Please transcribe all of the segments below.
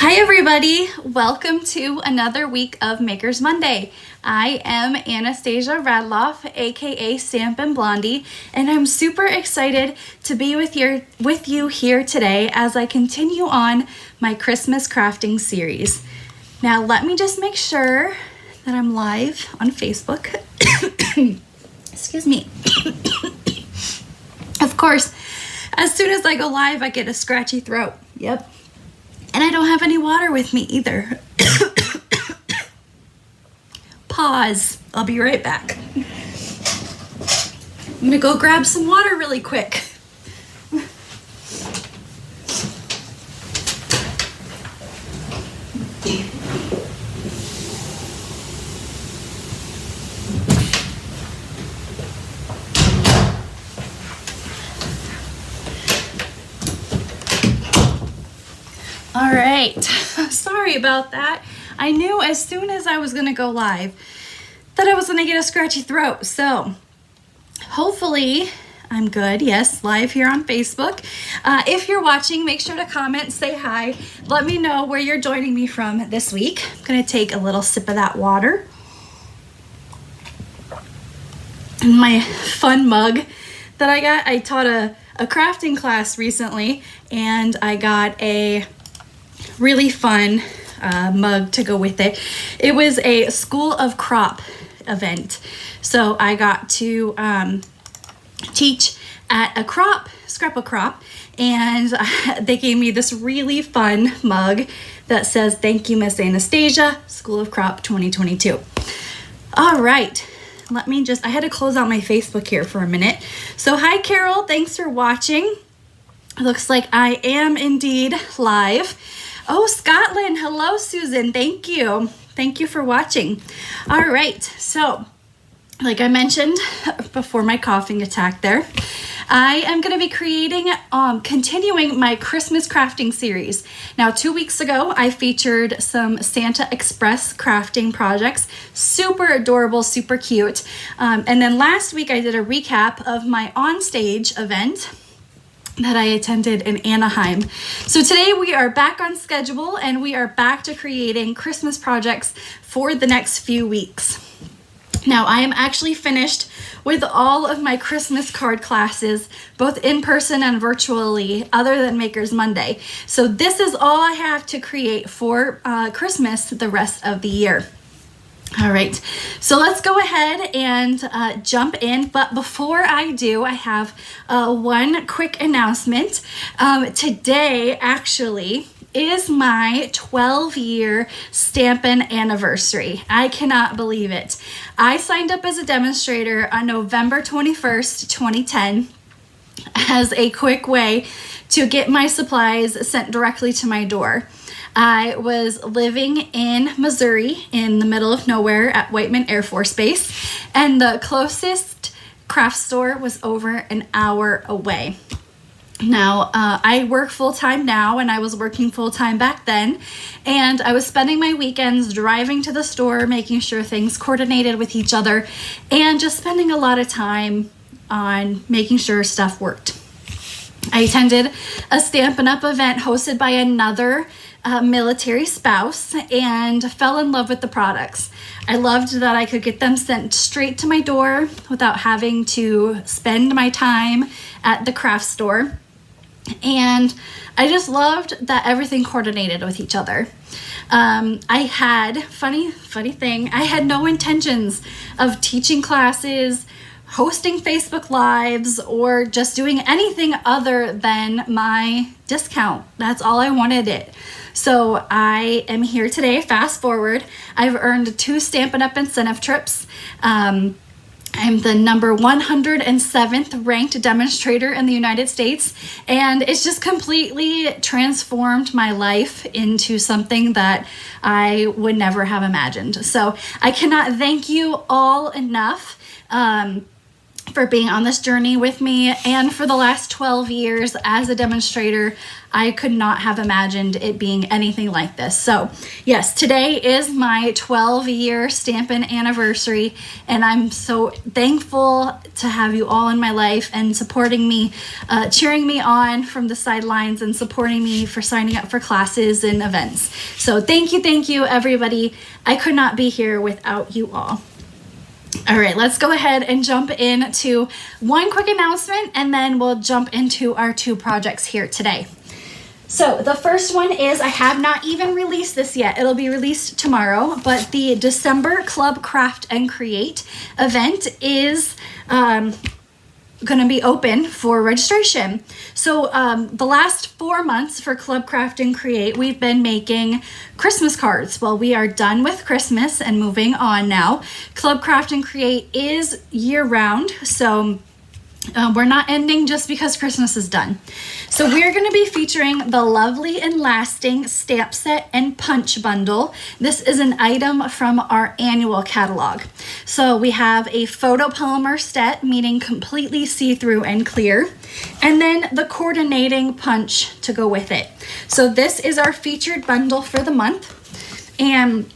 Hi everybody, welcome to another week of Makers Monday. I am Anastasia Radloff, aka Stampin' Blondie, and I'm super excited to be with you here today as I continue on my Christmas crafting series. Now let me just make sure that I'm live on Facebook. Excuse me. Of course, as soon as I go live, I get a scratchy throat. Yep. And I don't have any water with me either. Pause. I'll be right back. I'm gonna go grab some water really quick. All right, sorry about that. I knew as soon as I was gonna go live that I was gonna get a scratchy throat. So hopefully I'm good. Yes, live here on Facebook. If you're watching, make sure to comment, say hi. Let me know where you're joining me from this week. I'm gonna take a little sip of that water. And my fun mug that I got, I taught a crafting class recently and I got a really fun mug to go with it. It was a School of Crop event. So I got to teach at Scrap a Crop, and they gave me this really fun mug that says, "Thank you, Miss Anastasia, School of Crop 2022. All right, I had to close out my Facebook here for a minute. So hi, Carol, thanks for watching. Looks like I am indeed live. Oh, Scotland. Hello, Susan. Thank you. Thank you for watching. All right. So, like I mentioned before my coughing attack there, I am going to be continuing my Christmas crafting series. Now, 2 weeks ago, I featured some Santa Express crafting projects. Super adorable, super cute. And then last week, I did a recap of my onstage event that I attended in Anaheim. So today we are back on schedule and we are back to creating Christmas projects for the next few weeks. Now I am actually finished with all of my Christmas card classes, both in person and virtually, other than Makers Monday. So this is all I have to create for Christmas the rest of the year. All right, so let's go ahead and jump in. But before I do, I have one quick announcement. Today actually is my 12-year Stampin' anniversary. I cannot believe it. I signed up as a demonstrator on November 21st, 2010 as a quick way to get my supplies sent directly to my door. I was living in Missouri in the middle of nowhere at Whiteman Air Force Base, and the closest craft store was over an hour away. Now, I work full-time now, and I was working full-time back then, and I was spending my weekends driving to the store, making sure things coordinated with each other, and just spending a lot of time on making sure stuff worked. I attended a Stampin' Up! Event hosted by another military spouse and fell in love with the products. I loved that I could get them sent straight to my door without having to spend my time at the craft store. And I just loved that everything coordinated with each other. I had, funny thing, I had no intentions of teaching classes, hosting Facebook Lives, or just doing anything other than my discount. That's all I wanted it. So I am here today. Fast forward, I've earned 2 Stampin' Up! Incentive trips. I'm the number 107th ranked demonstrator in the United States, and it's just completely transformed my life into something that I would never have imagined. So I cannot thank you all enough for being on this journey with me, and for the last 12 years as a demonstrator. I could not have imagined it being anything like this. So yes, today is my 12-year Stampin' anniversary, and I'm so thankful to have you all in my life and supporting me, cheering me on from the sidelines and supporting me for signing up for classes and events. So thank you everybody. I could not be here without you all. All right, let's go ahead and jump into one quick announcement, and then we'll jump into our 2 projects here today. So the first one is, I have not even released this yet. It'll be released tomorrow, but the December Club Craft and Create event is going to be open for registration. So the last 4 months for Club Craft and Create, we've been making Christmas cards. Well, we are done with Christmas and moving on now. Club Craft and Create is year round, so we're not ending just because Christmas is done. So we're going to be featuring the Lovely and Lasting Stamp Set and Punch Bundle. This is an item from our annual catalog. So we have a photopolymer set, meaning completely see-through and clear, and then the coordinating punch to go with it. So this is our featured bundle for the month. And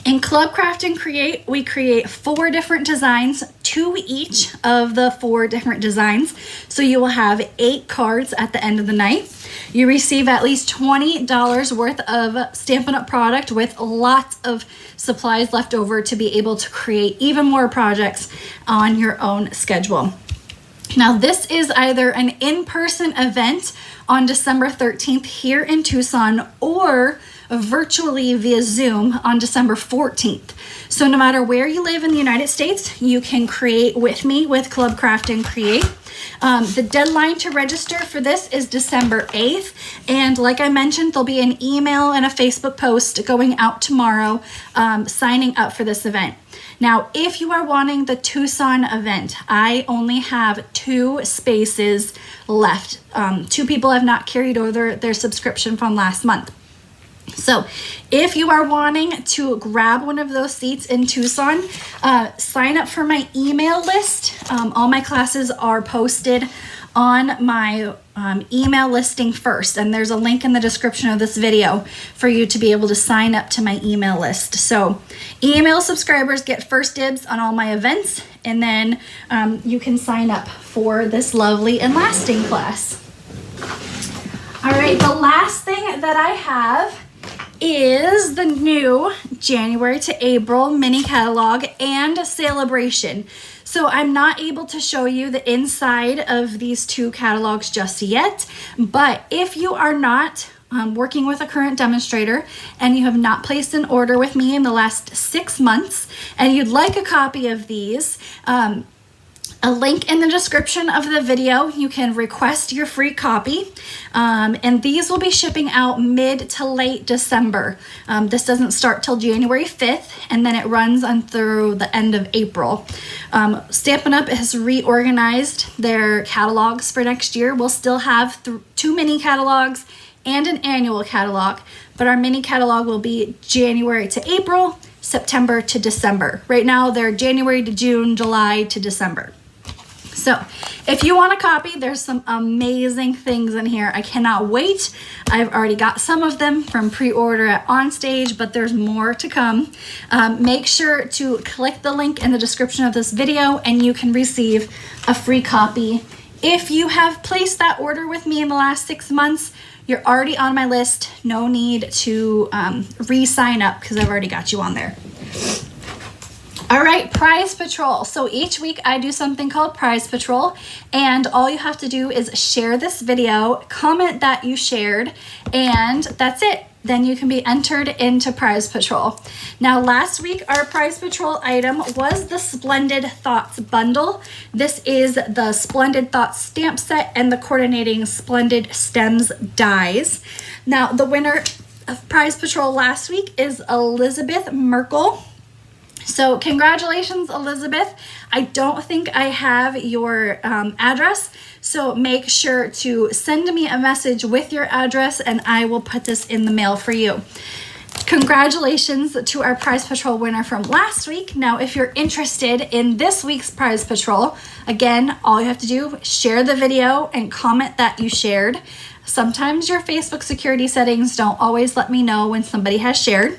in Club Craft and Create, we create 4 different designs, 2 each of the 4 different designs. So you will have 8 cards at the end of the night. You receive at least $20 worth of Stampin' Up! Product with lots of supplies left over to be able to create even more projects on your own schedule. Now, this is either an in-person event on December 13th here in Tucson, or virtually via Zoom on December 14th. So no matter where you live in the United States, you can create with me with Club Craft and Create. The deadline to register for this is December 8th. And like I mentioned, there'll be an email and a Facebook post going out tomorrow signing up for this event. Now, if you are wanting the Tucson event, I only have 2 spaces left. 2 people have not carried over their subscription from last month. So if you are wanting to grab one of those seats in Tucson, sign up for my email list. All my classes are posted on my email listing first, and there's a link in the description of this video for you to be able to sign up to my email list. So email subscribers get first dibs on all my events, and then you can sign up for this Lovely and Lasting class. All right, the last thing that I have is the new January to April mini catalog and celebration. So I'm not able to show you the inside of these 2 catalogs just yet, but if you are not working with a current demonstrator and you have not placed an order with me in the last 6 months and you'd like a copy of these, a link in the description of the video, you can request your free copy, and these will be shipping out mid to late December. This doesn't start till January 5th, and then it runs on through the end of April. Stampin' Up! Has reorganized their catalogs for next year. We'll still have 2 mini catalogs and an annual catalog, but our mini catalog will be January to April, September to December. Right now, they're January to June, July to December. So if you want a copy, there's some amazing things in here. I cannot wait. I've already got some of them from pre-order at Onstage, but there's more to come. Make sure to click the link in the description of this video and you can receive a free copy. If you have placed that order with me in the last 6 months, you're already on my list. No need to re-sign up because I've already got you on there. All right, Prize Patrol. So each week I do something called Prize Patrol, and all you have to do is share this video, comment that you shared, and that's it. Then you can be entered into Prize Patrol. Now, last week our Prize Patrol item was the Splendid Thoughts bundle. This is the Splendid Thoughts stamp set and the coordinating Splendid Stems dies. Now, the winner of Prize Patrol last week is Elizabeth Merkel. So congratulations, Elizabeth. I don't think I have your address, so make sure to send me a message with your address and I will put this in the mail for you. Congratulations to our Prize Patrol winner from last week. Now, if you're interested in this week's Prize Patrol, again, all you have to do is share the video and comment that you shared. Sometimes your Facebook security settings don't always let me know when somebody has shared.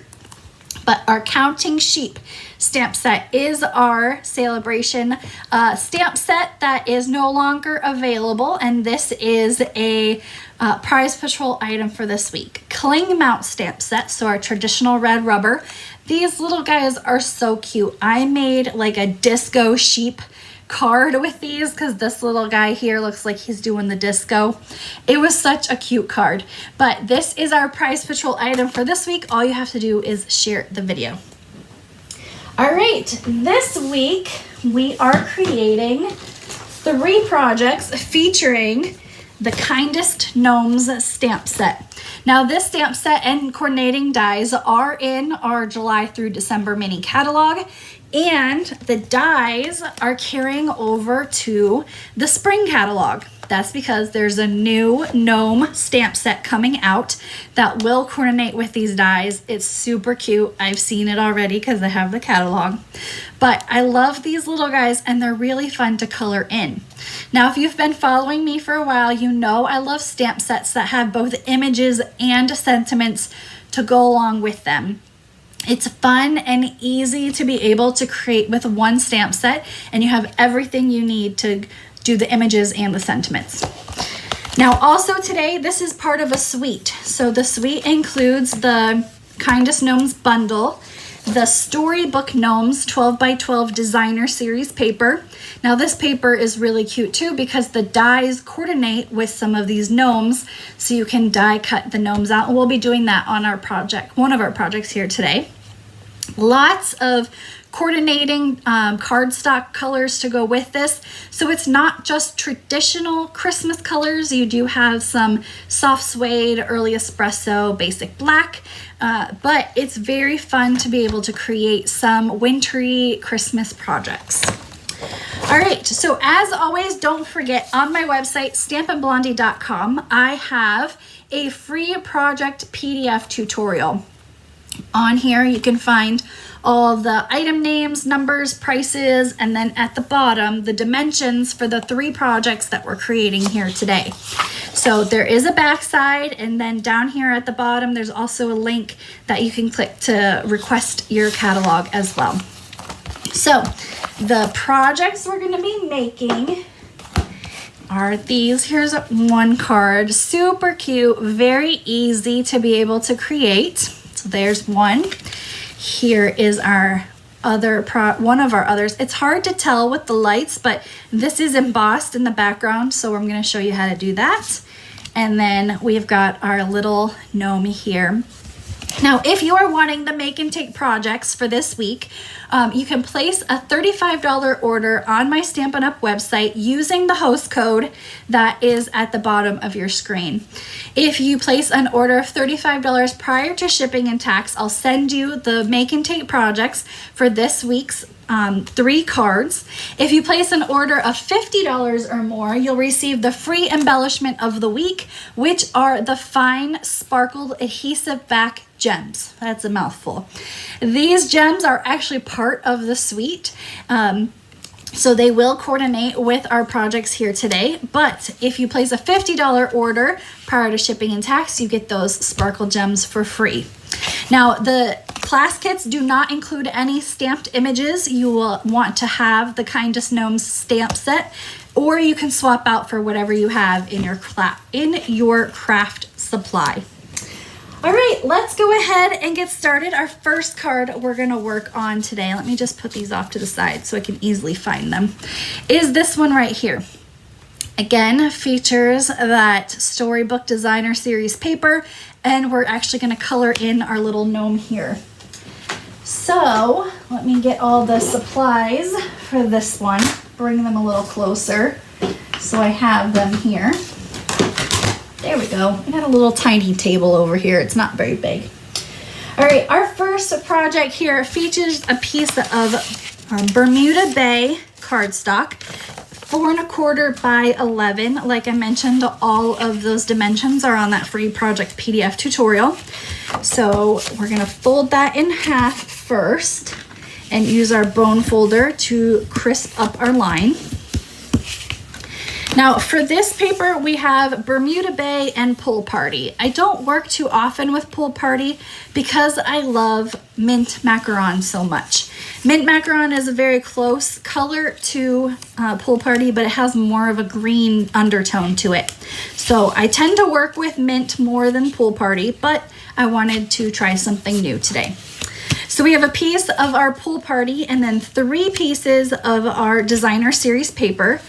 But our Counting Sheep stamp set is our celebration stamp set that is no longer available, and this is a Prize Patrol item for this week. Cling mount stamp set, so our traditional red rubber. These little guys are so cute. I made like a disco sheep card with these because this little guy here looks like he's doing the disco. It was such a cute card. But this is our Prize Patrol item for this week. All you have to do is share the video. All right, this week we are creating 3 projects featuring the Kindest Gnomes stamp set. Now this stamp set and coordinating dies are in our July through December mini catalog, and the dies are carrying over to the spring catalog. That's because there's a new gnome stamp set coming out that will coordinate with these dies. It's super cute. I've seen it already because I have the catalog. But I love these little guys and they're really fun to color in. Now, if you've been following me for a while, you know I love stamp sets that have both images and sentiments to go along with them. It's fun and easy to be able to create with one stamp set, and you have everything you need to do the images and the sentiments. Now also today, this is part of a suite. So the suite includes the Kindest Gnomes bundle, the Storybook Gnomes 12 by 12 designer series paper. Now this paper is really cute too because the dies coordinate with some of these gnomes, so you can die cut the gnomes out. And we'll be doing that on our project, one of our projects here today. Lots of coordinating cardstock colors to go with this. So it's not just traditional Christmas colors. You do have some soft suede, early espresso, basic black, but it's very fun to be able to create some wintry Christmas projects. All right, so as always, don't forget on my website, stampandblondie.com, I have a free project PDF tutorial. On here, you can find all the item names, numbers, prices, and then at the bottom, the dimensions for the 3 projects that we're creating here today. So there is a backside, and then down here at the bottom, there's also a link that you can click to request your catalog as well. So the projects we're going to be making are these. Here's one card, super cute, very easy to be able to create. So there's one. Here is our other one of our others. It's hard to tell with the lights, but this is embossed in the background, so I'm going to show you how to do that. And then we've got our little gnome here. Now, if you are wanting the make and take projects for this week, you can place a $35 order on my Stampin' Up! Website using the host code that is at the bottom of your screen. If you place an order of $35 prior to shipping and tax, I'll send you the make and take projects for this week's 3 cards. If you place an order of $50 or more, you'll receive the free embellishment of the week, which are the fine sparkled adhesive back gems. That's a mouthful. These gems are actually part of the suite. So they will coordinate with our projects here today, but if you place a $50 order prior to shipping and tax, you get those sparkle gems for free. Now, the class kits do not include any stamped images. You will want to have the Kindest Gnomes stamp set, or you can swap out for whatever you have in your craft supply. All right, let's go ahead and get started. Our first card we're gonna work on today, let me just put these off to the side so I can easily find them, is this one right here. Again, features that Storybook Designer Series paper, and we're actually gonna color in our little gnome here. So let me get all the supplies for this one, bring them a little closer so I have them here. There we go. I got a little tiny table over here. It's not very big. All right, our first project here features a piece of Bermuda Bay cardstock 4¼ by 11. Like I mentioned, all of those dimensions are on that free project PDF tutorial. So we're gonna fold that in half first and use our bone folder to crisp up our line. Now for this paper, we have Bermuda Bay and Pool Party. I don't work too often with Pool Party because I love mint macaron so much. Mint macaron is a very close color to Pool Party, but it has more of a green undertone to it. So I tend to work with mint more than Pool Party, but I wanted to try something new today. So we have a piece of our Pool Party and then 3 pieces of our designer series paper.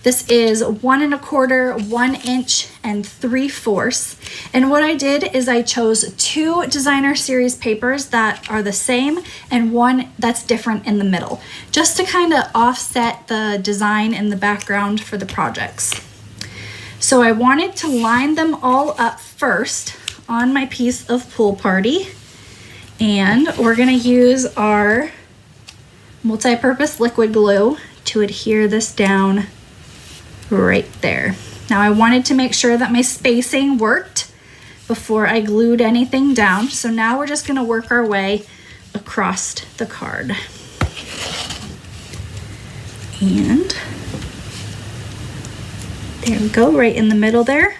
This is 1¼ 1 inch and 3/4. And what I did is I chose 2 designer series papers that are the same and 1 that's different in the middle, just to kind of offset the design in the background for the projects. So I wanted to line them all up first on my piece of Pool Party. And we're gonna use our multi-purpose liquid glue to adhere this down right there. Now I wanted to make sure that my spacing worked before I glued anything down. So now we're just gonna work our way across the card. And there we go, right in the middle there.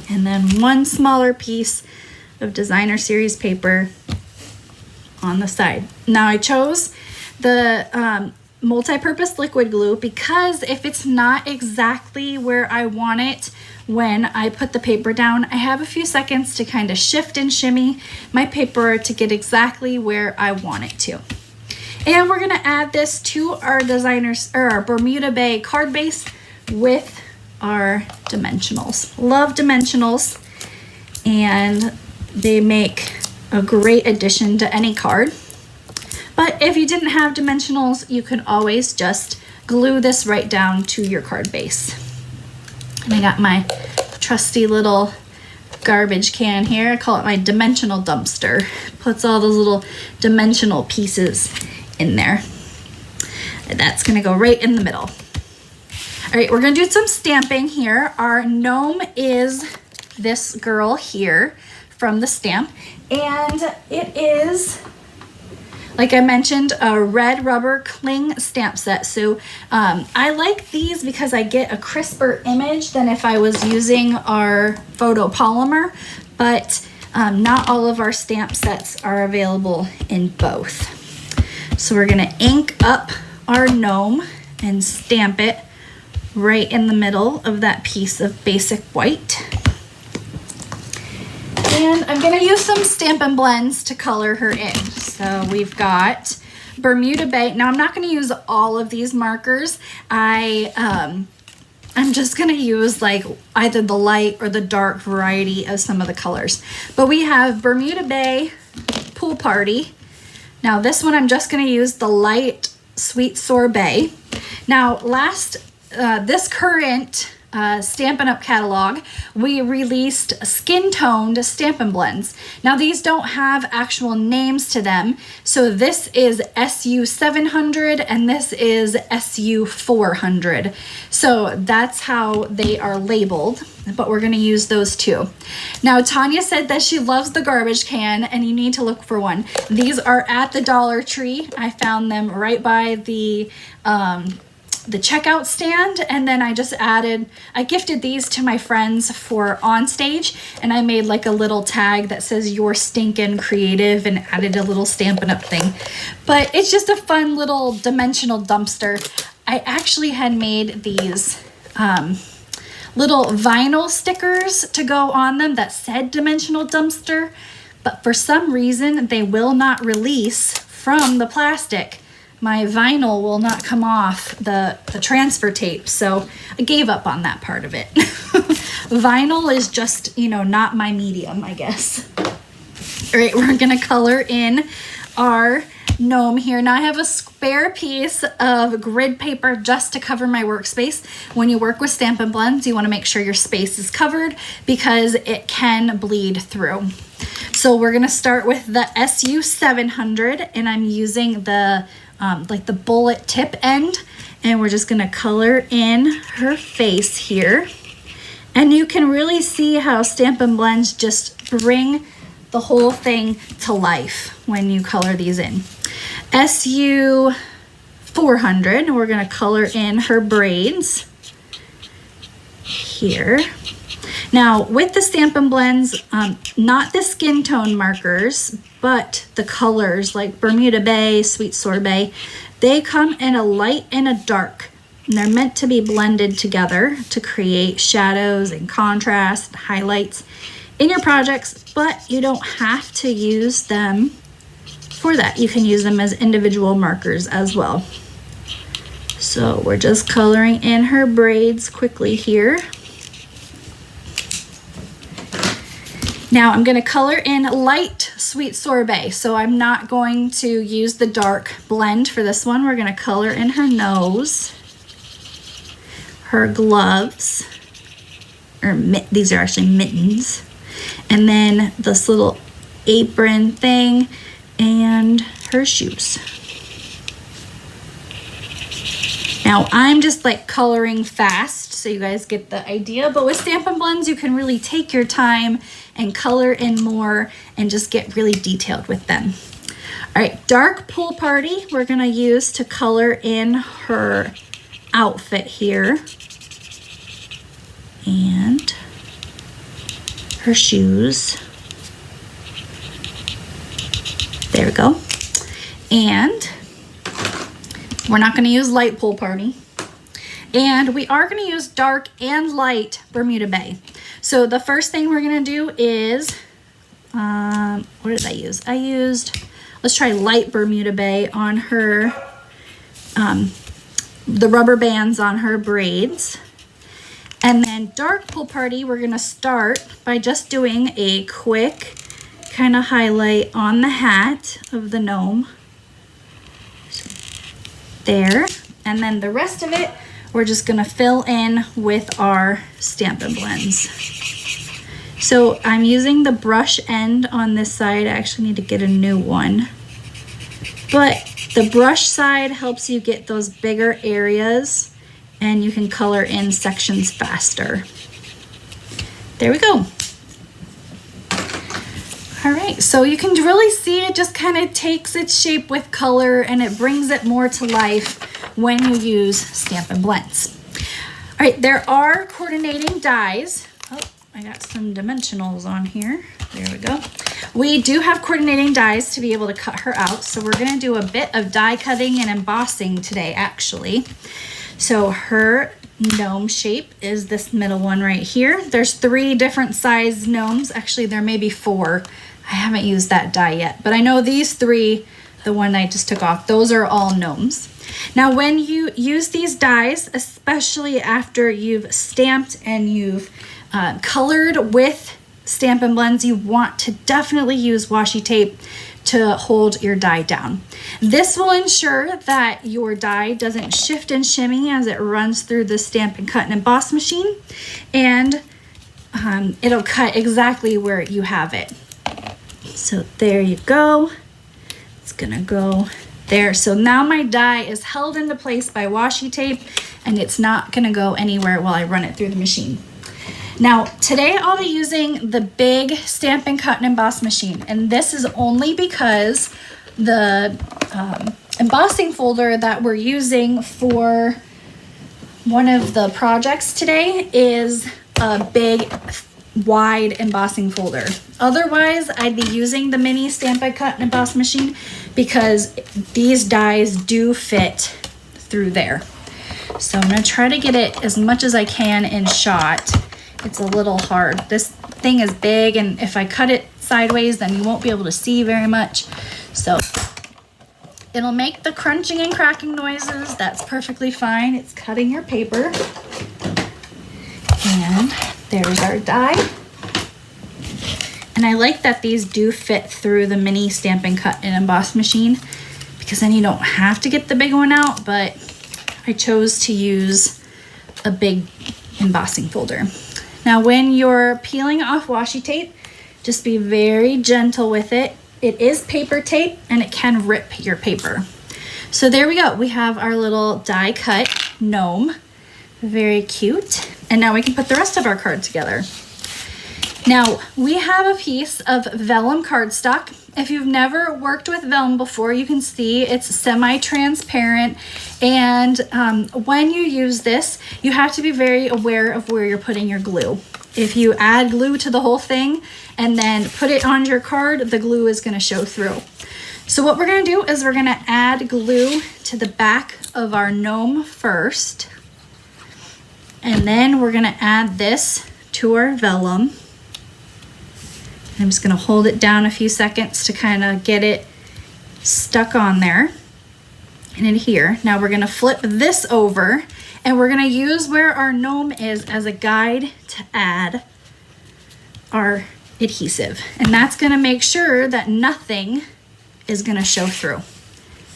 And then 1 smaller piece of designer series paper on the side. Now I chose the multi-purpose liquid glue because if it's not exactly where I want it when I put the paper down, I have a few seconds to kind of shift and shimmy my paper to get exactly where I want it to. And we're gonna add this to our our Bermuda Bay card base with our dimensionals. Love dimensionals, and they make a great addition to any card. But if you didn't have dimensionals, you can always just glue this right down to your card base. And I got my trusty little garbage can here. I call it my dimensional dumpster. Puts all those little dimensional pieces in there. And that's gonna go right in the middle. All right, we're gonna do some stamping here. Our gnome is this girl here from the stamp, and it is, like I mentioned, a red rubber cling stamp set. So I like these because I get a crisper image than if I was using our photopolymer, but not all of our stamp sets are available in both. So we're gonna ink up our gnome and stamp it right in the middle of that piece of basic white. And I'm gonna use some Stampin' Blends to color her in. So we've got Bermuda Bay. Now I'm not gonna use all of these markers. I'm just gonna use like either the light or the dark variety of some of the colors. But we have Bermuda Bay Pool Party. Now this one I'm just gonna use the light Sweet Sorbet. Now this current Stampin' Up! Catalog, we released skin-toned Stampin' Blends. Now these don't have actual names to them, so this is SU 700 and this is SU 400. So that's how they are labeled, but we're gonna use those two. Now Tanya said that she loves the garbage can and you need to look for one. These are at the Dollar Tree. I found them right by the checkout stand, and then I gifted these to my friends for on stage, and I made like a little tag that says "You're stinkin' creative" and added a little Stampin' Up! Thing. But it's just a fun little dimensional dumpster. I actually had made these little vinyl stickers to go on them that said dimensional dumpster, but for some reason they will not release from the plastic. My vinyl will not come off the transfer tape, so I gave up on that part of it. Vinyl is just, not my medium, I guess. All right, we're gonna color in our gnome here. Now I have a spare piece of grid paper just to cover my workspace. When you work with Stampin' Blends, you wanna make sure your space is covered because it can bleed through. So we're gonna start with the SU 700, and I'm using the like the bullet tip end, and we're just gonna color in her face here. And you can really see how Stampin' Blends just bring the whole thing to life when you color these in. SU 400, we're gonna color in her braids here. Now with the Stampin' Blends, not the skin tone markers, but the colors like Bermuda Bay, Sweet Sorbet, they come in a light and a dark. And they're meant to be blended together to create shadows and contrast, and highlights in your projects, but you don't have to use them for that. You can use them as individual markers as well. So we're just coloring in her braids quickly here. Now I'm going to color in light Sweet Sorbet. So I'm not going to use the dark blend for this one. We're going to color in her nose, her gloves, or these are actually mittens, and then this little apron thing and her shoes. Now I'm just like coloring fast so you guys get the idea, but with Stampin' Blends you can really take your time and color in more and just get really detailed with them. All right, dark Pool Party we're gonna use to color in her outfit here and her shoes. There we go. And we're not going to use light Pool Party. And we are going to use dark and light Bermuda Bay. So the first thing we're going to do is, what did I use? Let's try light Bermuda Bay on her, the rubber bands on her braids. And then dark Pool Party, we're going to start by just doing a quick kind of highlight on the hat of the gnome. There, and then the rest of it we're just going to fill in with our Stampin' Blends. So I'm using the brush end on this side. I actually need to get a new one, but the brush side helps you get those bigger areas and you can color in sections faster. There we go. All right, so you can really see it just kind of takes its shape with color and it brings it more to life when you use Stampin' Blends. All right, there are coordinating dies. Oh, I got some dimensionals on here. There we go. We do have coordinating dies to be able to cut her out. So we're gonna do a bit of die cutting and embossing today, actually. So her gnome shape is this middle one right here. There's 3 different size gnomes. Actually, there may be 4. I haven't used that die yet, but I know these 3, the one I just took off, those are all gnomes. Now, when you use these dies, especially after you've stamped and you've colored with Stampin' Blends, you want to definitely use washi tape to hold your die down. This will ensure that your die doesn't shift and shimmy as it runs through the Stampin' Cut and Emboss machine, and it'll cut exactly where you have it. So there you go. It's gonna go there. So now my die is held into place by washi tape and it's not gonna go anywhere while I run it through the machine. Now today I'll be using the big Stampin' Cut and Emboss machine, and this is only because the embossing folder that we're using for one of the projects today is a big wide embossing folder. Otherwise, I'd be using the mini Stampin' Cut and Emboss machine because these dies do fit through there. So I'm gonna try to get it as much as I can in shot. It's a little hard. This thing is big, and if I cut it sideways, then you won't be able to see very much. So it'll make the crunching and cracking noises. That's perfectly fine. It's cutting your paper. And there's our die. And I like that these do fit through the mini Stampin' Cut and Emboss machine because then you don't have to get the big one out, but I chose to use a big embossing folder. Now when you're peeling off washi tape, just be very gentle with it. It is paper tape and it can rip your paper. So there we go. We have our little die cut gnome. Very cute. And now we can put the rest of our card together. Now we have a piece of vellum cardstock. If you've never worked with vellum before, you can see it's semi-transparent. And when you use this, you have to be very aware of where you're putting your glue. If you add glue to the whole thing and then put it on your card, the glue is going to show through. So what we're going to do is we're going to add glue to the back of our gnome first. And then we're going to add this to our vellum. I'm just going to hold it down a few seconds to kind of get it stuck on there and in here. Now we're going to flip this over and we're going to use where our gnome is as a guide to add our adhesive. And that's going to make sure that nothing is going to show through.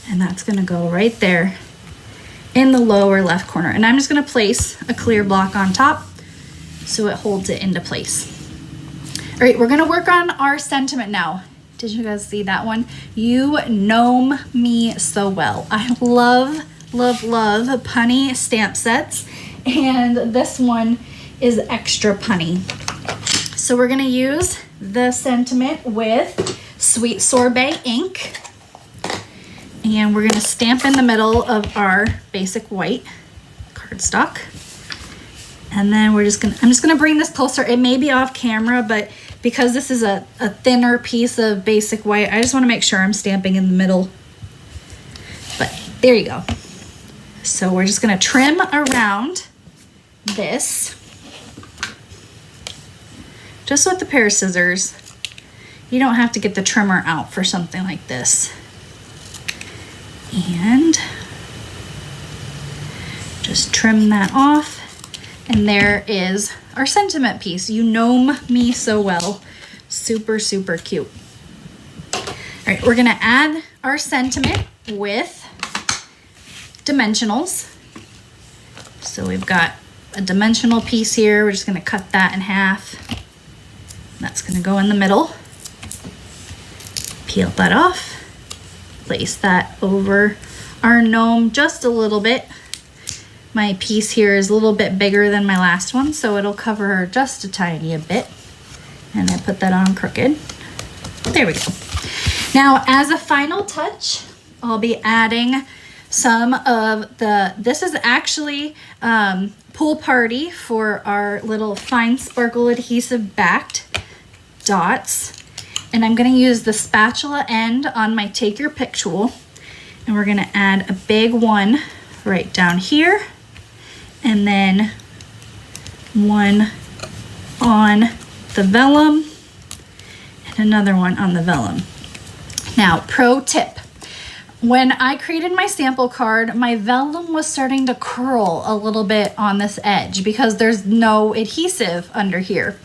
And that's going to go right there in the lower left corner. And I'm just going to place a clear block on top so it holds it into place. All right, we're gonna work on our sentiment now. Did you guys see that one? You gnome me so well. I love, love, love punny stamp sets. And this one is extra punny. So we're gonna use the sentiment with Sweet Sorbet ink. And we're gonna stamp in the middle of our basic white cardstock. And then I'm just gonna bring this closer. It may be off camera, but because this is a thinner piece of basic white, I just wanna make sure I'm stamping in the middle. But there you go. So we're just gonna trim around this. Just with a pair of scissors. You don't have to get the trimmer out for something like this. And just trim that off. And there is our sentiment piece. You gnome me so well. Super, super cute. All right, we're gonna add our sentiment with dimensionals. So we've got a dimensional piece here. We're just gonna cut that in half. That's gonna go in the middle. Peel that off. Place that over our gnome just a little bit. My piece here is a little bit bigger than my last one, so it'll cover her just a tiny bit. And I put that on crooked. There we go. Now, as a final touch, I'll be adding some of this is actually Pool Party for our little fine sparkle adhesive backed dots. And I'm gonna use the spatula end on my Take Your Pick tool. And we're gonna add a big one right down here. And then one on the vellum and another one on the vellum. Now, pro tip. When I created my sample card, my vellum was starting to curl a little bit on this edge because there's no adhesive under here.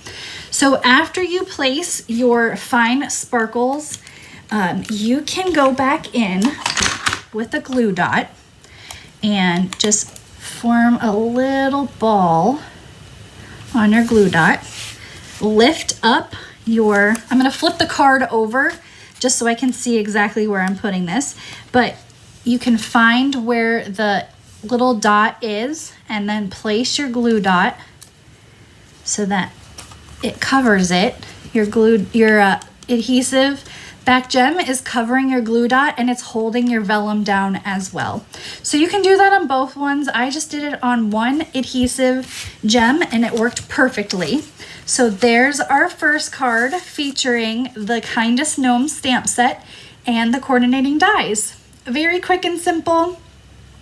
So after you place your fine sparkles, you can go back in with a glue dot and just form a little ball on your glue dot. Lift up your, I'm gonna flip the card over just so I can see exactly where I'm putting this, but you can find where the little dot is and then place your glue dot so that it covers it. Your adhesive back gem is covering your glue dot and it's holding your vellum down as well. So you can do that on both ones. I just did it on one adhesive gem and it worked perfectly. So there's our first card featuring the Kindest Gnomes stamp set and the coordinating dies. Very quick and simple,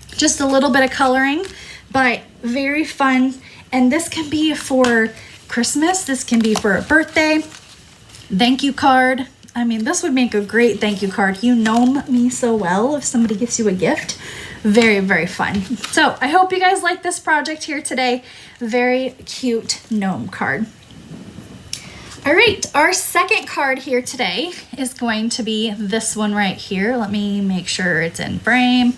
just a little bit of coloring, but very fun. And this can be for Christmas, this can be for a birthday, thank you card. I mean, this would make a great thank you card. You gnome me so well if somebody gets you a gift. Very, very fun. So I hope you guys like this project here today. Very cute gnome card. All right, our second card here today is going to be this one right here. Let me make sure it's in frame.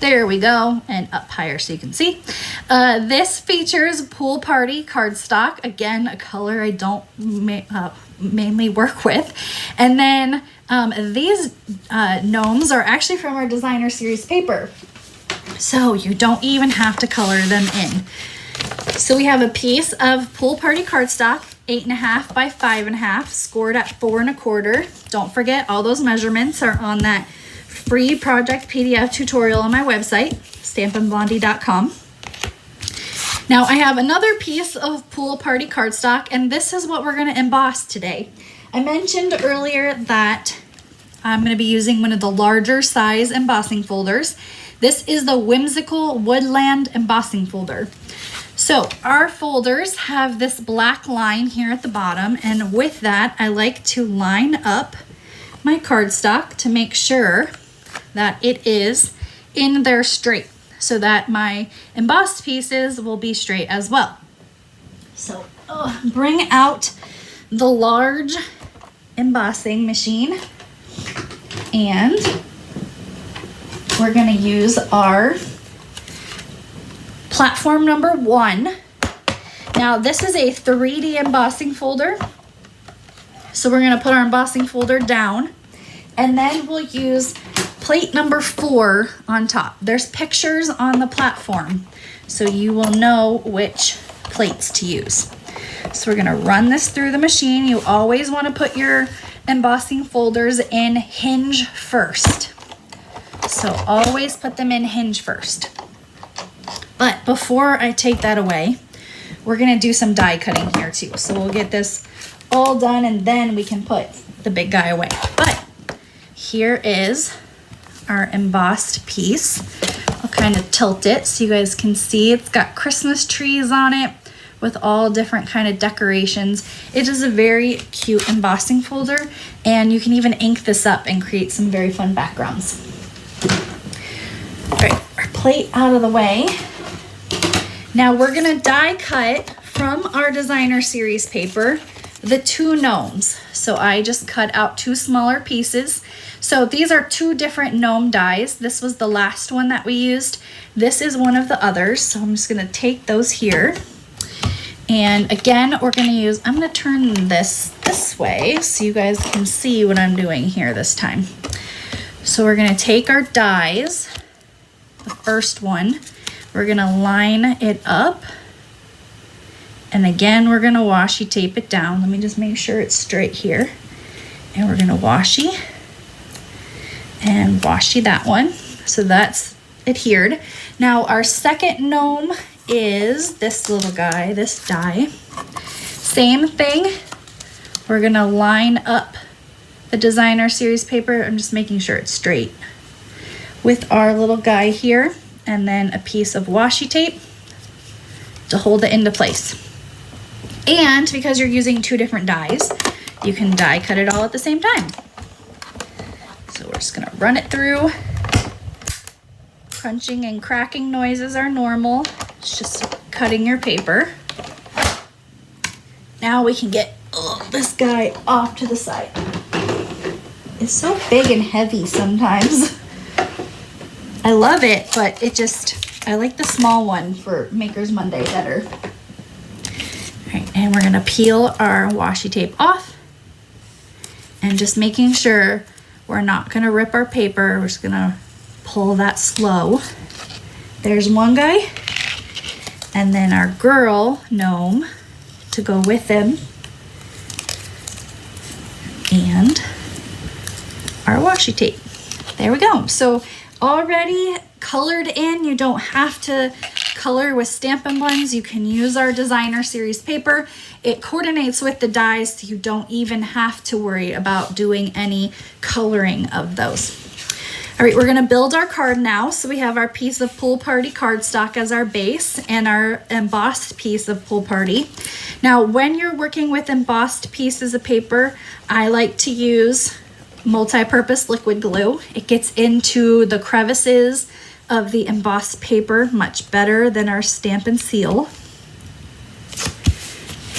There we go, and up higher so you can see. This features Pool Party cardstock. Again, a color I don't mainly work with. And then these gnomes are actually from our designer series paper. So you don't even have to color them in. So we have a piece of Pool Party cardstock, 8.5 by 5.5, scored at 4 1/4. Don't forget, all those measurements are on that free project PDF tutorial on my website, stampinblondie.com. Now I have another piece of Pool Party cardstock, and this is what we're going to emboss today. I mentioned earlier that I'm going to be using one of the larger size embossing folders. This is the Whimsical Woodland embossing folder. So our folders have this black line here at the bottom, and with that I like to line up my cardstock to make sure that it is in there straight so that my embossed pieces will be straight as well. So bring out the large embossing machine, and we're going to use our platform number 1. Now this is a 3D embossing folder. So we're going to put our embossing folder down, and then we'll use plate number 4 on top. There's pictures on the platform, so you will know which plates to use. So we're going to run this through the machine. You always want to put your embossing folders in hinge first. So always put them in hinge first. But before I take that away, we're going to do some die cutting here too. So we'll get this all done, and then we can put the big guy away. But here is our embossed piece. I'll kind of tilt it so you guys can see. It's got Christmas trees on it with all different kind of decorations. It is a very cute embossing folder, and you can even ink this up and create some very fun backgrounds. All right, our plate out of the way. Now we're gonna die cut from our designer series paper the 2 gnomes. So I just cut out 2 smaller pieces. So these are 2 different gnome dies. This was the last one that we used. This is one of the others. So I'm just gonna take those here. And again, we're gonna use, I'm gonna turn this way so you guys can see what I'm doing here this time. So we're gonna take our dies, the first one, we're gonna line it up. And again, we're gonna washi tape it down. Let me just make sure it's straight here. And we're gonna washi and washi that one. So that's adhered. Now our second gnome is this little guy, this die. Same thing. We're gonna line up the designer series paper. I'm just making sure it's straight with our little guy here, and then a piece of washi tape to hold it into place. And because you're using 2 different dies, you can die cut it all at the same time. So we're just gonna run it through. Crunching and cracking noises are normal. It's just cutting your paper. Now we can get this guy off to the side. It's so big and heavy sometimes. I love it, but I like the small one for Maker's Monday better. All right, and we're gonna peel our washi tape off, and just making sure we're not gonna rip our paper. We're just gonna pull that slow. There's one guy, and then our girl gnome to go with him, and our washi tape. There we go. So already colored in. You don't have to color with Stampin' Blends. You can use our designer series paper. It coordinates with the dies, so you don't even have to worry about doing any coloring of those. All right, we're gonna build our card now. So we have our piece of Pool Party cardstock as our base and our embossed piece of Pool Party. Now, when you're working with embossed pieces of paper, I like to use multi-purpose liquid glue. It gets into the crevices of the embossed paper much better than our Stampin' Seal.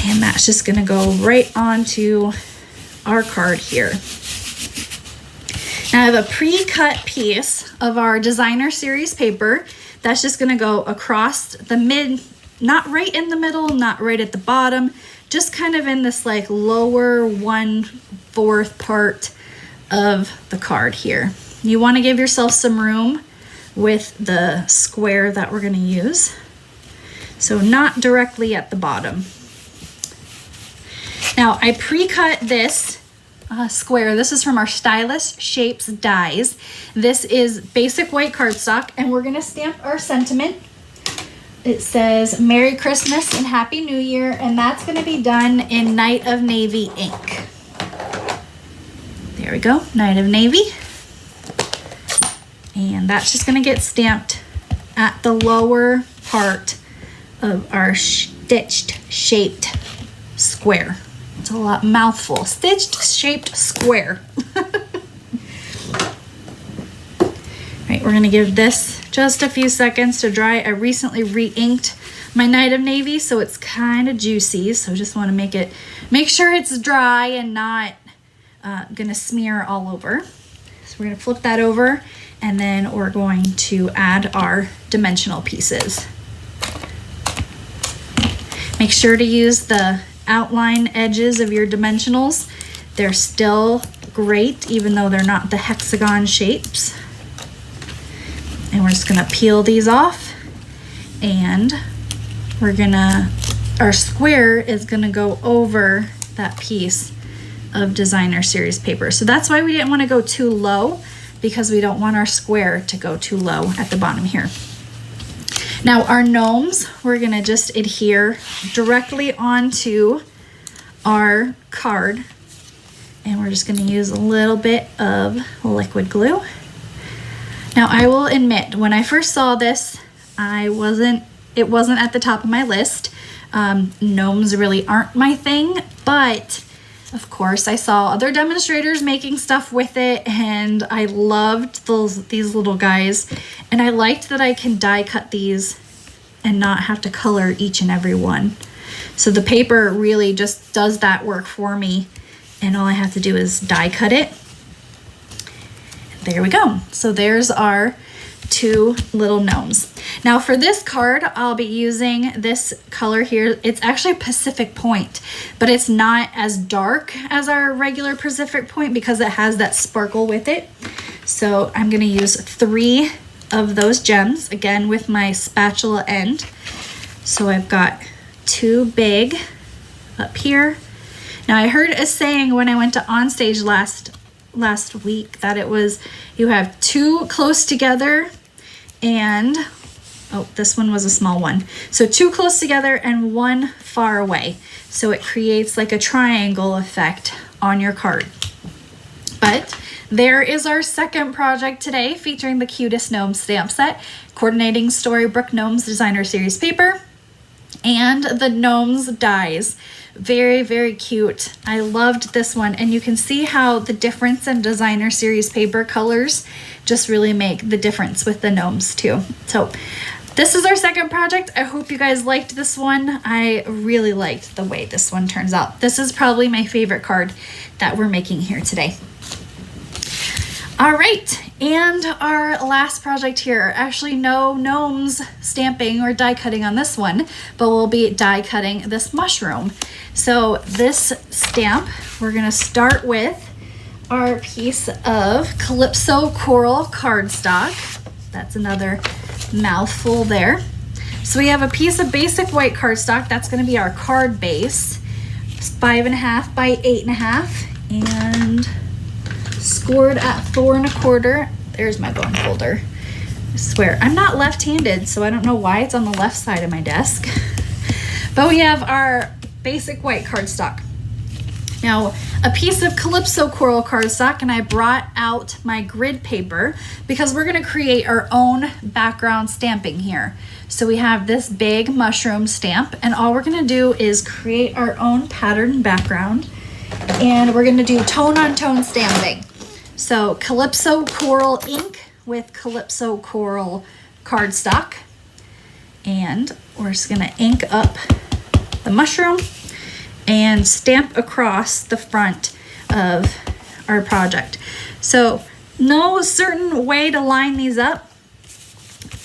And that's just gonna go right onto our card here. Now I have a pre-cut piece of our designer series paper that's just gonna go across the mid, not right in the middle, not right at the bottom, just kind of in this like lower 1/4 part of the card here. You wanna give yourself some room with the square that we're gonna use. So not directly at the bottom. Now I pre-cut this square. This is from our Stylish Shapes dies. This is basic white cardstock, and we're gonna stamp our sentiment. It says Merry Christmas and Happy New Year, and that's gonna be done in Night of Navy ink. There we go, Night of Navy. And that's just gonna get stamped at the lower part of our stitched shaped square. It's a lot mouthful. Stitched shaped square. Right, we're gonna give this just a few seconds to dry. I recently re-inked my Night of Navy, so it's kind of juicy. So just want to make sure it's dry and not gonna smear all over. So we're gonna flip that over, and then we're going to add our dimensional pieces. Make sure to use the outline edges of your dimensionals. They're still great, even though they're not the hexagon shapes. And we're just gonna peel these off, and our square is gonna go over that piece of designer series paper. So that's why we didn't want to go too low, because we don't want our square to go too low at the bottom here. Now our gnomes, we're gonna just adhere directly onto our card, and we're just gonna use a little bit of liquid glue. Now I will admit, when I first saw this, it wasn't at the top of my list. Gnomes really aren't my thing, but of course I saw other demonstrators making stuff with it, and I loved these little guys, and I liked that I can die cut these and not have to color each and every one. So the paper really just does that work for me, and all I have to do is die cut it. There we go. So there's our two little gnomes. Now for this card, I'll be using this color here. It's actually Pacific Point, but it's not as dark as our regular Pacific Point because it has that sparkle with it. So I'm gonna use 3 of those gems, again with my spatula end. So I've got 2 big up here. Now I heard a saying when I went to onstage last week that it was, you have 2 close together and, oh, this one was a small one. So 2 close together and 1 far away. So it creates like a triangle effect on your card. But there is our second project today, featuring the Kindest Gnomes stamp set, coordinating Storybook Gnomes designer series paper, and the gnomes dies. Very, very cute. I loved this one, and you can see how the difference in designer series paper colors just really make the difference with the gnomes too. So this is our second project. I hope you guys liked this one. I really liked the way this one turns out. This is probably my favorite card that we're making here today. All right, and our last project here, actually no gnomes stamping or die cutting on this one, but we'll be die cutting this mushroom. So this stamp, we're gonna start with our piece of Calypso Coral cardstock. That's another mouthful there. So we have a piece of basic white cardstock. That's gonna be our card base. It's 5.5 by 8.5, and scored at 4 1/4. There's my bone folder. I swear, I'm not left-handed, so I don't know why it's on the left side of my desk. But we have our basic white cardstock. Now, a piece of Calypso Coral cardstock, and I brought out my grid paper because we're gonna create our own background stamping here. So we have this big mushroom stamp, and all we're gonna do is create our own pattern background, and we're gonna do tone-on-tone stamping. So Calypso Coral ink with Calypso Coral cardstock, and we're just gonna ink up the mushroom and stamp across the front of our project. So no certain way to line these up.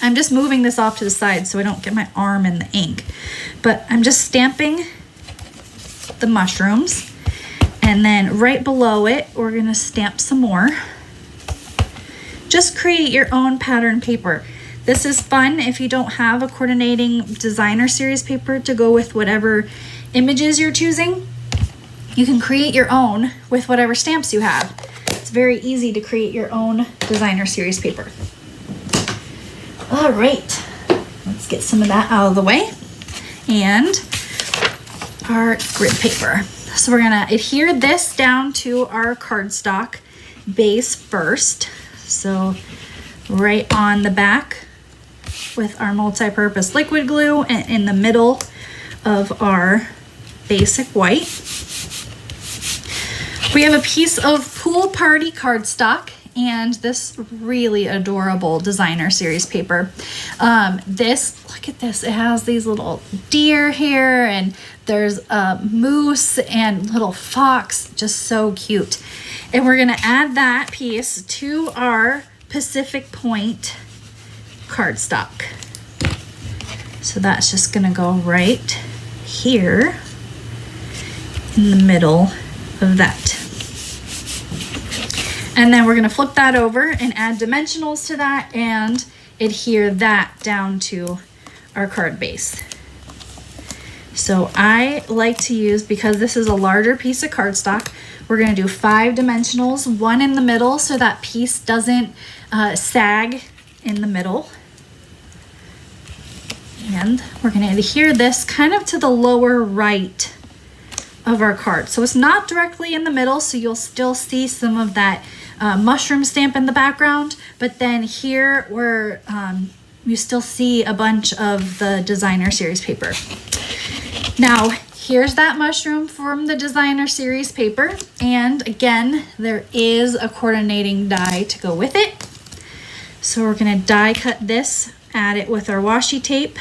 I'm just moving this off to the side so I don't get my arm in the ink. But I'm just stamping the mushrooms, and then right below it, we're gonna stamp some more. Just create your own pattern paper. This is fun if you don't have a coordinating designer series paper to go with whatever images you're choosing. You can create your own with whatever stamps you have. It's very easy to create your own designer series paper. All right, let's get some of that out of the way. And our grid paper. So we're gonna adhere this down to our cardstock base first. So right on the back with our multi-purpose liquid glue, and in the middle of our basic white. We have a piece of Pool Party cardstock and this really adorable designer series paper. Look at this, it has these little deer here, and there's a moose and little fox, just so cute. And we're gonna add that piece to our Pacific Point cardstock. So that's just gonna go right here in the middle of that. And then we're gonna flip that over and add dimensionals to that and adhere that down to our card base. So I like to use, because this is a larger piece of cardstock, we're gonna do 5 dimensionals, 1 in the middle so that piece doesn't sag in the middle. And we're gonna adhere this kind of to the lower right of our card. So it's not directly in the middle, so you'll still see some of that mushroom stamp in the background, but then here where you still see a bunch of the designer series paper. Now, here's that mushroom from the designer series paper, and again, there is a coordinating die to go with it. So we're gonna die cut this, add it with our washi tape,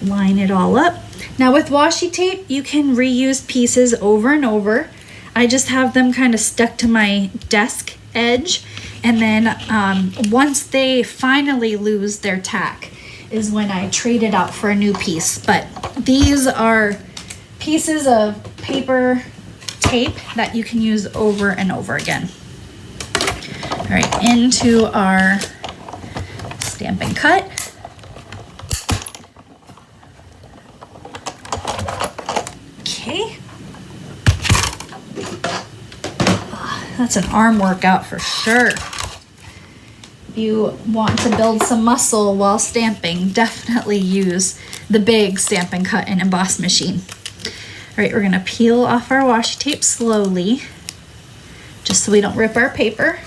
line it all up. Now with washi tape, you can reuse pieces over and over. I just have them kind of stuck to my desk edge, and then once they finally lose their tack is when I trade it out for a new piece. But these are pieces of paper tape that you can use over and over again. All right, into our Stampin' Cut. Okay. That's an arm workout for sure. If you want to build some muscle while stamping, definitely use the big Stampin' Cut and Emboss machine. All right, we're gonna peel off our washi tape slowly, just so we don't rip our paper.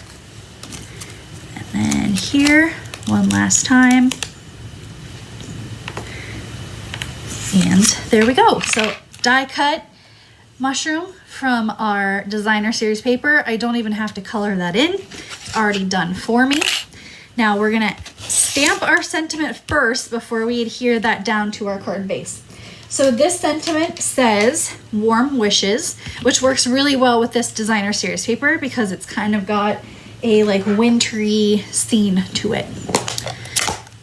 And then here, one last time. And there we go. So die cut mushroom from our designer series paper. I don't even have to color that in. It's already done for me. Now we're gonna stamp our sentiment first before we adhere that down to our card base. So this sentiment says warm wishes, which works really well with this designer series paper because it's kind of got a like wintry scene to it.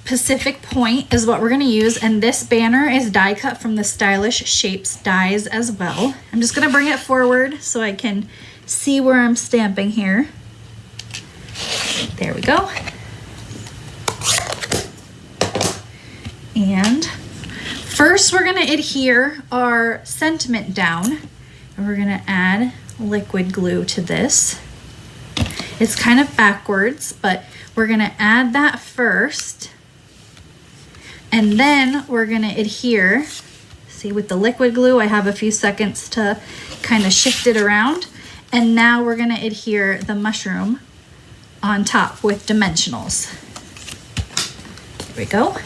Pacific Point is what we're gonna use, and this banner is die cut from the Stylish Shapes dies as well. I'm just gonna bring it forward so I can see where I'm stamping here. There we go. And first we're gonna adhere our sentiment down, and we're gonna add liquid glue to this. It's kind of backwards, but we're gonna add that first. And then we're gonna adhere. See, with the liquid glue, I have a few seconds to kind of shift it around. And now we're gonna adhere the mushroom on top with dimensionals. There we go.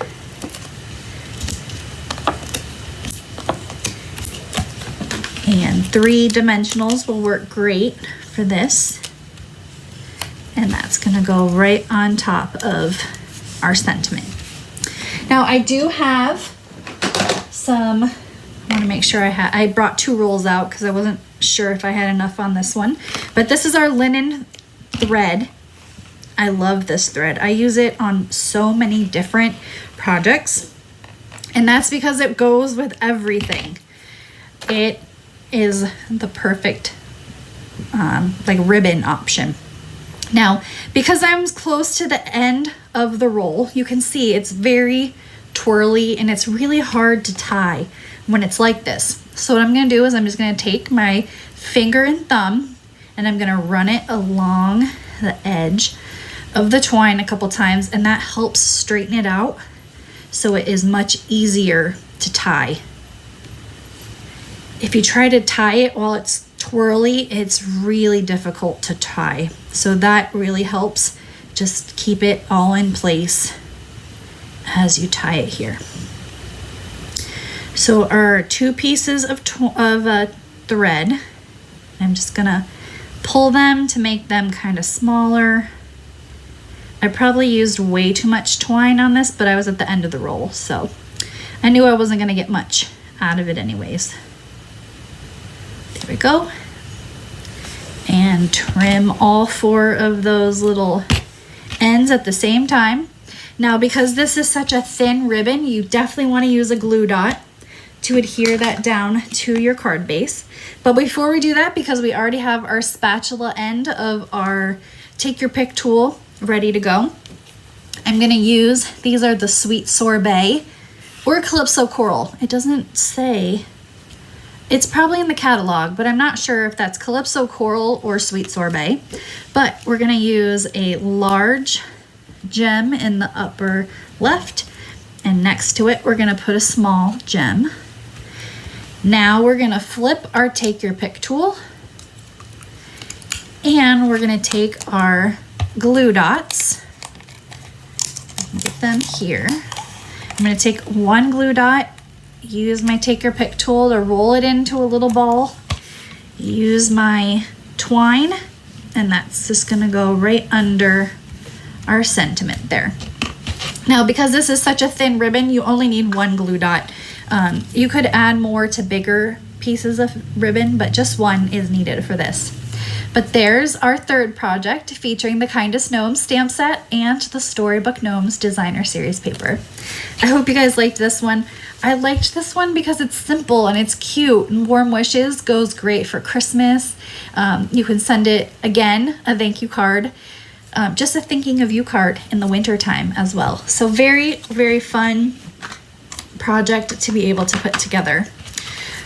And 3 dimensionals will work great for this. And that's gonna go right on top of our sentiment. Now I do have some, I wanna make sure I brought 2 rolls out because I wasn't sure if I had enough on this one. But this is our linen thread. I love this thread. I use it on so many different projects, and that's because it goes with everything. It is the perfect like ribbon option. Now, because I'm close to the end of the roll, you can see it's very twirly and it's really hard to tie when it's like this. So what I'm going to do is I'm just going to take my finger and thumb and I'm going to run it along the edge of the twine a couple times, and that helps straighten it out so it is much easier to tie. If you try to tie it while it's twirly, it's really difficult to tie. So that really helps just keep it all in place as you tie it here. So our 2 pieces of thread, I'm just gonna pull them to make them kind of smaller. I probably used way too much twine on this, but I was at the end of the roll, so I knew I wasn't gonna get much out of it anyways. There we go. And trim all 4 of those little ends at the same time. Now, because this is such a thin ribbon, you definitely want to use a glue dot to adhere that down to your card base. But before we do that, because we already have our spatula end of our take your pick tool ready to go, I'm going to use, these are the Sweet Sorbet or Calypso Coral. It doesn't say, it's probably in the catalog, but I'm not sure if that's Calypso Coral or Sweet Sorbet. But we're going to use a large gem in the upper left, and next to it we're going to put a small gem. Now we're going to flip our take your pick tool, and we're going to take our glue dots, get them here. I'm going to take 1 glue dot, use my take your pick tool to roll it into a little ball, use my twine, and that's just going to go right under our sentiment there. Now, because this is such a thin ribbon, you only need 1 glue dot. You could add more to bigger pieces of ribbon, but just 1 is needed for this. But there's our 3rd project featuring the Kindest Gnomes stamp set and the Storybook Gnomes designer series paper. I hope you guys liked this one. I liked this one because it's simple and it's cute, and Warm Wishes goes great for Christmas. You can send it, again, a thank you card, just a thinking of you card in the winter time as well. So very, very fun project to be able to put together.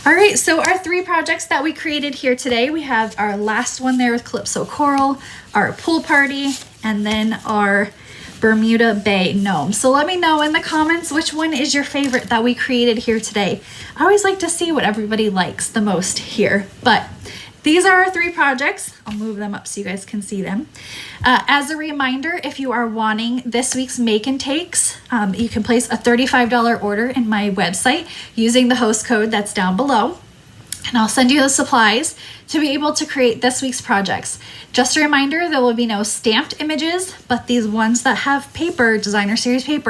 All right, so our 3 projects that we created here today, we have our last one there with Calypso Coral, our pool party, and then our Bermuda Bay gnome. So let me know in the comments which one is your favorite that we created here today. I always like to see what everybody likes the most here, but these are our 3 projects. I'll move them up so you guys can see them. As a reminder, if you are wanting this week's make and takes, you can place a $35 order in my website using the host code that's down below. And I'll send you the supplies to be able to create this week's projects. Just a reminder, there will be no stamped images, but these ones that have paper, designer series paper,